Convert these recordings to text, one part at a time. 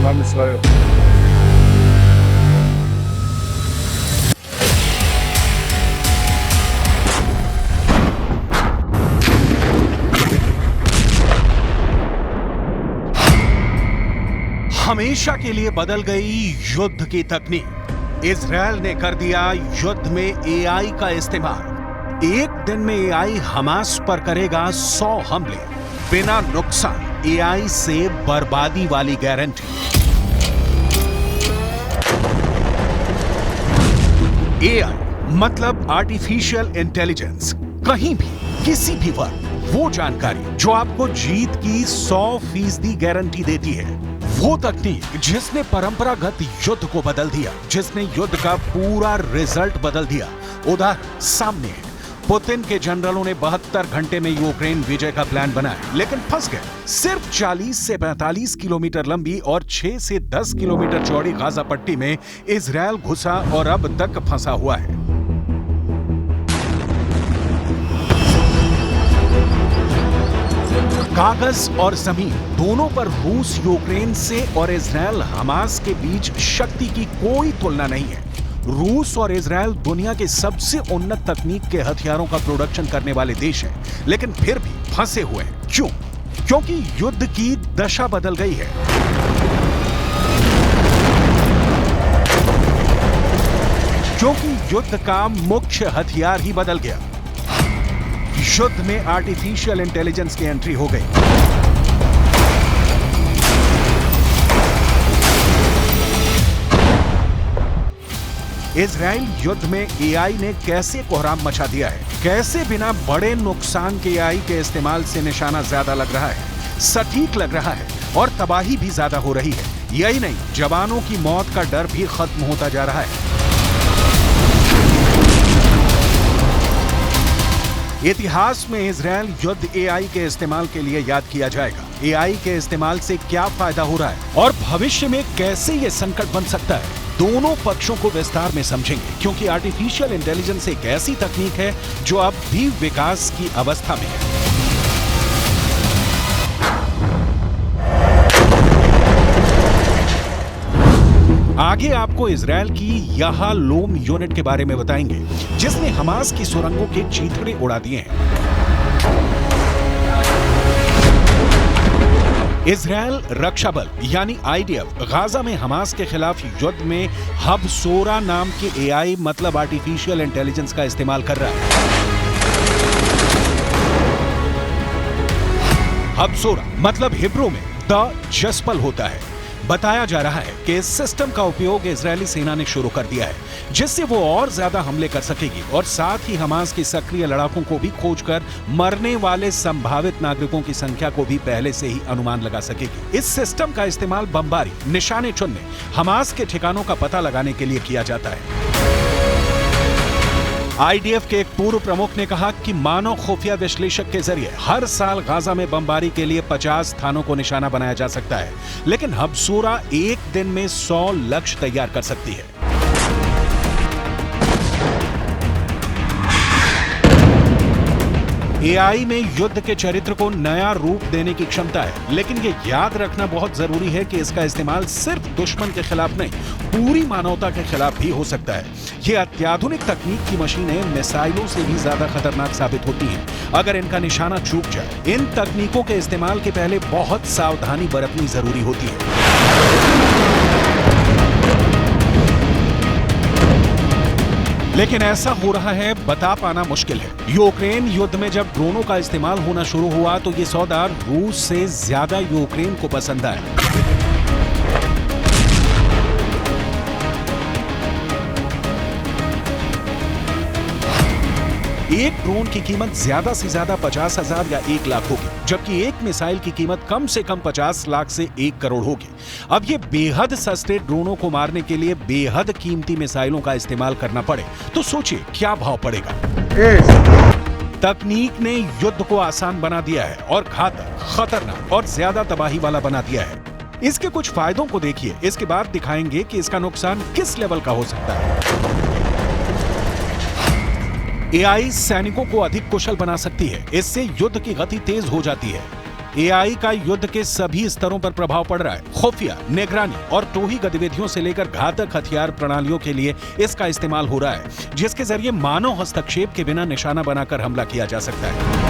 Mam Israel. हमेशा के लिए बदल गई युद्ध की तकनीक। इजरायल ने कर दिया युद्ध में एआई का इस्तेमाल। एक दिन में एआई हमास पर करेगा 100 हमले, बिना नुकसान, एआई से बर्बादी वाली गारंटी। एआई मतलब आर्टिफिशियल इंटेलिजेंस। कहीं भी, किसी भी वक्त वो जानकारी जो आपको जीत की 100% गारंटी देती है। वो तकनीक जिसने परंपरागत युद्ध को बदल दिया, जिसने युद्ध का पूरा रिजल्ट बदल दिया। उदाहरण सामने है। पुतिन के जनरलों ने 72 घंटे में यूक्रेन विजय का प्लान बनाया, लेकिन फंस गए। सिर्फ 40 से 45 किलोमीटर लंबी और 6 से 10 किलोमीटर चौड़ी गाजा पट्टी में इजरायल घुसा और अब तक फंसा हुआ है। कागज और जमीन दोनों पर रूस यूक्रेन से और इजरायल हमास के बीच शक्ति की कोई तुलना नहीं है। रूस और इजरायल दुनिया के सबसे उन्नत तकनीक के हथियारों का प्रोडक्शन करने वाले देश हैं, लेकिन फिर भी फंसे हुए हैं। क्यों? क्योंकि युद्ध की दशा बदल गई है। क्योंकि युद्ध का मुख्य हथियार ही बदल गया। युद्ध में आर्टिफिशियल इंटेलिजेंस की एंट्री हो गई। इजराइल युद्ध में एआई ने कैसे कोहराम मचा दिया है, कैसे बिना बड़े नुकसान के एआई के इस्तेमाल से निशाना ज्यादा लग रहा है, सटीक लग रहा है और तबाही भी ज्यादा हो रही है। यही नहीं, जवानों की मौत का डर भी खत्म होता जा रहा है। इतिहास में इजरायल युद्ध एआई के इस्तेमाल के लिए याद किया जाएगा। एआई के इस्तेमाल से क्या फायदा हो रहा है और भविष्य में कैसे यह संकट बन सकता है, दोनों पक्षों को विस्तार में समझेंगे। क्योंकि आर्टिफिशियल इंटेलिजेंस एक ऐसी तकनीक है जो अब भी विकास की अवस्था में है। आगे आपको इजरायल की याहालोम यूनिट के बारे में बताएंगे, जिसने हमास की सुरंगों के चीथड़े उड़ा दिए हैं। इजरायल रक्षा बल यानी आईडीएफ गाजा में हमास के खिलाफ युद्ध में हबसोरा नाम के एआई मतलब आर्टिफिशियल इंटेलिजेंस का इस्तेमाल कर रहा है। हबसोरा मतलब हिब्रू में द जस्पल होता है। बताया जा रहा है कि इस सिस्टम का उपयोग इजरायली सेना ने शुरू कर दिया है, जिससे वो और ज्यादा हमले कर सकेगी और साथ ही हमास की सक्रिय लड़ाकों को भी खोजकर मरने वाले संभावित नागरिकों की संख्या को भी पहले से ही अनुमान लगा सकेगी। इस सिस्टम का इस्तेमाल बमबारी, निशाने चुनने, हमास के ठिकानों का पता लगाने के लिए किया जाता है। आईडीएफ के एक पूर्व प्रमुख ने कहा कि मानव खुफिया विश्लेषक के जरिए हर साल गाजा में बमबारी के लिए 50 स्थानों को निशाना बनाया जा सकता है, लेकिन हबसोरा एक दिन में 100 लक्ष्य तैयार कर सकती है। एआई में युद्ध के चरित्र को नया रूप देने की क्षमता है, लेकिन ये याद रखना बहुत जरूरी है कि इसका इस्तेमाल सिर्फ दुश्मन के खिलाफ नहीं, पूरी मानवता के खिलाफ भी हो सकता है। ये अत्याधुनिक तकनीक की मशीनें मिसाइलों से भी ज्यादा खतरनाक साबित होती हैं अगर इनका निशाना चूक जाए। इन तकनीकों के इस्तेमाल के पहले बहुत सावधानी बरतनी जरूरी होती है। लेकिन ऐसा हो रहा है बता पाना मुश्किल है। यूक्रेन युद्ध में जब ड्रोनों का इस्तेमाल होना शुरू हुआ तो ये सौदा रूस से ज्यादा यूक्रेन को पसंद आया। एक ड्रोन की कीमत ज्यादा से ज्यादा 50,000 या 1 लाख होगी, जबकि एक मिसाइल की कीमत कम से कम 50 लाख से 1 करोड़ होगी। अब ये बेहद सस्ते ड्रोनों को मारने के लिए बेहद कीमती मिसाइलों का इस्तेमाल करना पड़े तो सोचिए क्या भाव पड़ेगा। तकनीक ने युद्ध को आसान बना दिया है और घातक, खतरनाक और ज्यादा तबाही वाला बना दिया है। इसके कुछ फायदों को देखिए, इसके बाद दिखाएंगे कि इसका नुकसान किस लेवल का हो सकता है। एआई सैनिकों को अधिक कुशल बना सकती है, इससे युद्ध की गति तेज हो जाती है। एआई का युद्ध के सभी स्तरों पर प्रभाव पड़ रहा है। खुफिया, निगरानी और टोही गतिविधियों से लेकर घातक हथियार प्रणालियों के लिए इसका इस्तेमाल हो रहा है, जिसके जरिए मानव हस्तक्षेप के बिना निशाना बनाकर हमला किया जा सकता है।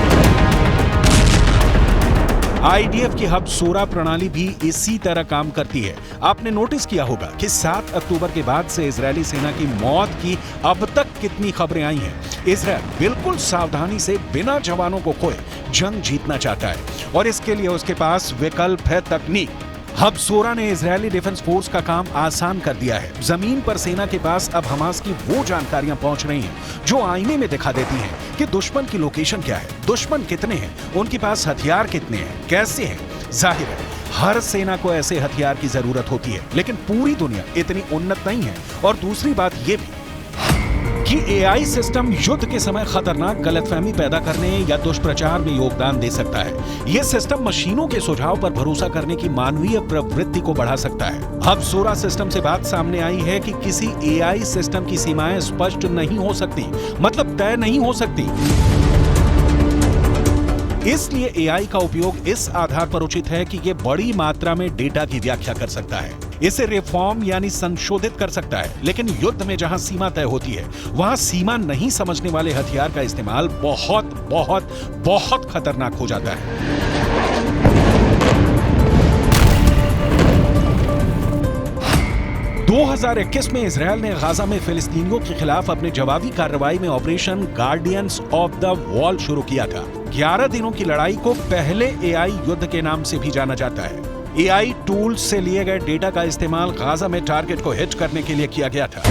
आईडीएफ की हब सोरा प्रणाली भी इसी तरह काम करती है। आपने नोटिस किया होगा कि 7 अक्टूबर के बाद से इजरायली सेना की मौत की अब तक कितनी खबरें आई हैं। इजरायल बिल्कुल सावधानी से बिना जवानों को खोए जंग जीतना चाहता है और इसके लिए उसके पास विकल्प है तकनीक। हब सोरा ने इजरायली डिफेंस फोर्स का काम आसान कर दिया है। जमीन पर सेना के पास अब हमास की वो जानकारियां पहुंच रही हैं जो आईने में दिखा देती हैं कि दुश्मन की लोकेशन क्या है, दुश्मन कितने हैं, उनके पास हथियार कितने हैं, कैसे हैं। जाहिर है हर सेना को ऐसे हथियार की जरूरत होती है, लेकिन पूरी दुनिया इतनी उन्नत नहीं है। और दूसरी बात यह भी कि एआई सिस्टम युद्ध के समय खतरनाक गलतफहमी पैदा करने या दुष्प्रचार में योगदान दे सकता है। यह सिस्टम मशीनों के सुझाव पर भरोसा करने की मानवीय प्रवृत्ति को बढ़ा सकता है। अब सोरा सिस्टम से बात सामने आई है कि किसी एआई सिस्टम की सीमाएं स्पष्ट नहीं हो सकती, मतलब तय नहीं हो सकती। इसलिए एआई का उपयोग इस आधार पर उचित है कि यह बड़ी मात्रा में डेटा की व्याख्या कर सकता है, इसे रिफॉर्म यानी संशोधित कर सकता है। लेकिन युद्ध में जहां सीमा तय होती है, वहां सीमा नहीं समझने वाले हथियार का इस्तेमाल बहुत बहुत बहुत खतरनाक हो जाता है। 2021 में इजरायल ने गाजा में फिलिस्तीनियों के खिलाफ अपने जवाबी कार्रवाई में operation guardians of the wall शुरू किया था। 11 दिनों की लड़ाई को पहले एआई युद्ध के नाम से भी जाना जाता है। एआई टूल्स से लिए गए डेटा का इस्तेमाल गाजा में टारगेट को हिट करने के लिए किया गया था।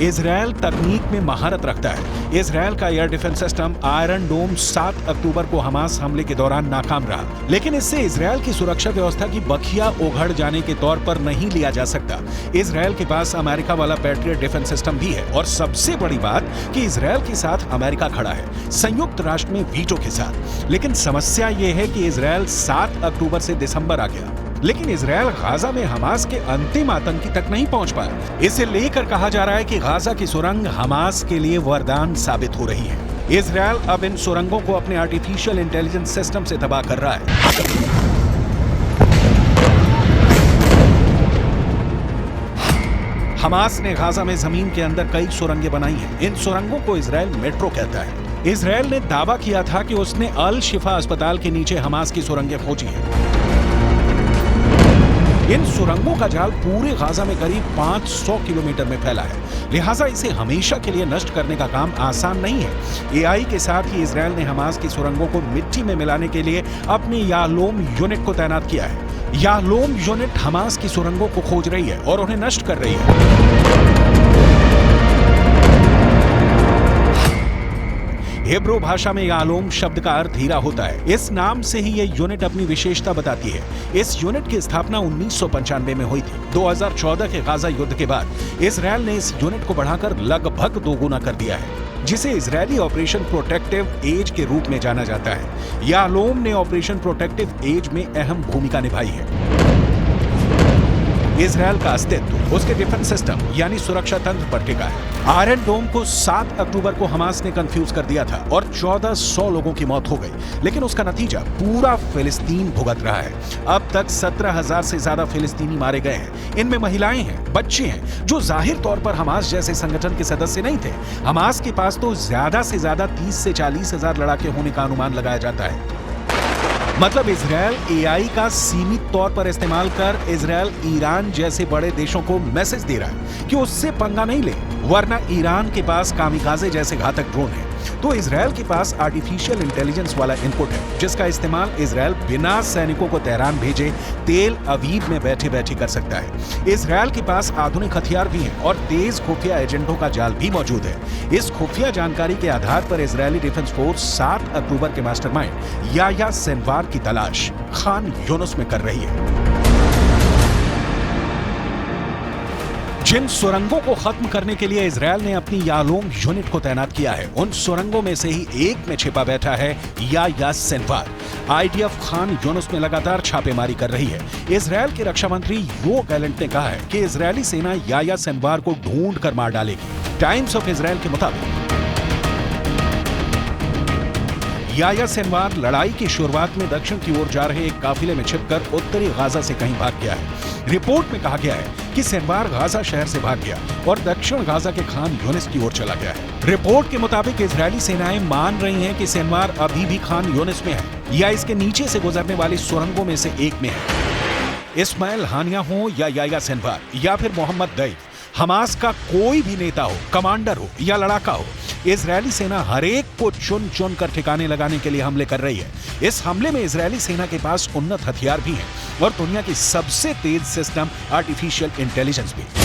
इजरायल तकनीक में महारत रखता है। इजरायल का एयर डिफेंस सिस्टम आयरन डोम 7 अक्टूबर को हमास हमले के दौरान नाकाम रहा, लेकिन इससे इजरायल की सुरक्षा व्यवस्था की बखिया उघड़ जाने के तौर पर नहीं लिया जा सकता। इजरायल के पास अमेरिका वाला पैट्रियट डिफेंस सिस्टम भी है और सबसे बड़ी बात कि इजरायल के साथ अमेरिका खड़ा है, संयुक्त राष्ट्र में वीटो के साथ। लेकिन समस्या यह है कि इजरायल 7 अक्टूबर से दिसंबर आ गया, लेकिन इजरायल गाजा में हमास के अंतिम आतंकी तक नहीं पहुंच पाया। इसे लेकर कहा जा रहा है कि गाजा की सुरंग हमास के लिए वरदान साबित हो रही है। इजरायल अब इन सुरंगों को अपने आर्टिफिशियल इंटेलिजेंस सिस्टम से तबाह कर रहा है। हमास ने गाजा में जमीन के अंदर कई सुरंगें बनाई हैं। इन सुरंगों को इजरायल मेट्रो कहता है। इजरायल ने दावा किया था कि उसने अल शिफा अस्पताल के नीचे हमास की सुरंगें खोजी हैं। इन सुरंगों का जाल पूरे गाजा में करीब 500 किलोमीटर में फैला है, लिहाजा इसे हमेशा के लिए नष्ट करने का काम आसान नहीं है। एआई के साथ ही इजरायल ने हमास की सुरंगों को मिट्टी में मिलाने के लिए अपनी याहलोम यूनिट को तैनात किया है। याहलोम यूनिट हमास की सुरंगों को खोज रही है और उन्हें नष्ट कर रही है। हिब्रू भाषा में याहलोम शब्द का अर्थ हीरा होता है। इस नाम से ही यह यूनिट अपनी विशेषता बताती है। इस यूनिट की स्थापना 1995 में हुई थी। 2014 के गाजा युद्ध के बाद इजरायल ने इस यूनिट को बढ़ाकर लगभग दोगुना कर दिया है, जिसे इजरायली ऑपरेशन प्रोटेक्टिव एज के रूप में जाना जाता है। याहलोम ने ऑपरेशन प्रोटेक्टिव एज में अहम भूमिका निभाई है। इजरायल का अस्तित्व उसके डिफेंस सिस्टम यानी सुरक्षा तंत्र पर टिका है। आयरन डोम को 7 अक्टूबर को हमास ने कंफ्यूज कर दिया था और 1400 लोगों की मौत हो गई, लेकिन उसका नतीजा पूरा फिलिस्तीन भुगत रहा है। अब तक 17,000 से ज्यादा फिलिस्तीनी मारे गए हैं। इनमें महिलाएं हैं, बच्चे हैं, जो जाहिर तौर पर हमास जैसे संगठन के सदस्य नहीं थे। हमास के पास तो ज्यादा से ज्यादा 30 से 40 हजार लड़ाके होने का अनुमान लगाया जाता है। मतलब इजरायल एआई का सीमित तौर पर इस्तेमाल कर इजरायल ईरान जैसे बड़े देशों को मैसेज दे रहा है कि उससे पंगा नहीं ले, वरना ईरान के पास कामिकाजे जैसे घातक ड्रोन है। तो इजरायल के पास आर्टिफिशियल इंटेलिजेंस वाला इनपुट है, जिसका इस्तेमाल इजरायल बिना सैनिकों को तेहरान भेजे तेल अवीव में बैठे बैठे कर सकता है। इजरायल के पास आधुनिक हथियार भी हैं और तेज खुफिया एजेंटों का जाल भी मौजूद है। इस खुफिया जानकारी के आधार पर इजरायली डिफेंस फोर्स 7 अक्टूबर के मास्टरमाइंड याह्या सिनवार की तलाश खान यूनुस में कर रही है। जिन सुरंगों को खत्म करने के लिए इजरायल ने अपनी याहलोम यूनिट को तैनात किया है, उन सुरंगों में से ही एक में छिपा बैठा है Yahya Sinwar. IDF Khan Yunus में लगातार छापेमारी कर रही है। इजरायल के रक्षा मंत्री योव गैलेंट ने कहा है कि इजरायली सेना याह्या सिनवार को ढूंढ कर मार डालेगी। टाइम्स ऑफ इजरायल के मुताबिक याह्या सिनवार लड़ाई की शुरुआत में दक्षिण की ओर जा रहे एक काफिले में छिपकर उत्तरी गाजा से कहीं भाग गया है। रिपोर्ट में कहा गया है कि सिनवार गाजा शहर से भाग गया और दक्षिण गाजा के खान यूनिस की ओर चला गया है। रिपोर्ट के मुताबिक इजरायली सेनाएं मान रही हैं कि सिनवार अभी भी खान यूनिस में है या इसके नीचे से गुजरने वाली सुरंगों में से एक में है। इस्माइल हानिया हो या याह्या सिनवार या फिर मोहम्मद दैफ, हमास का कोई भी नेता हो, कमांडर हो या लड़ाका हो, इजरायली सेना हर एक को चुन चुन कर ठिकाने लगाने के लिए हमले कर रही है। इस हमले में इजरायली सेना के पास उन्नत हथियार भी हैं और दुनिया की सबसे तेज सिस्टम आर्टिफिशियल इंटेलिजेंस भी।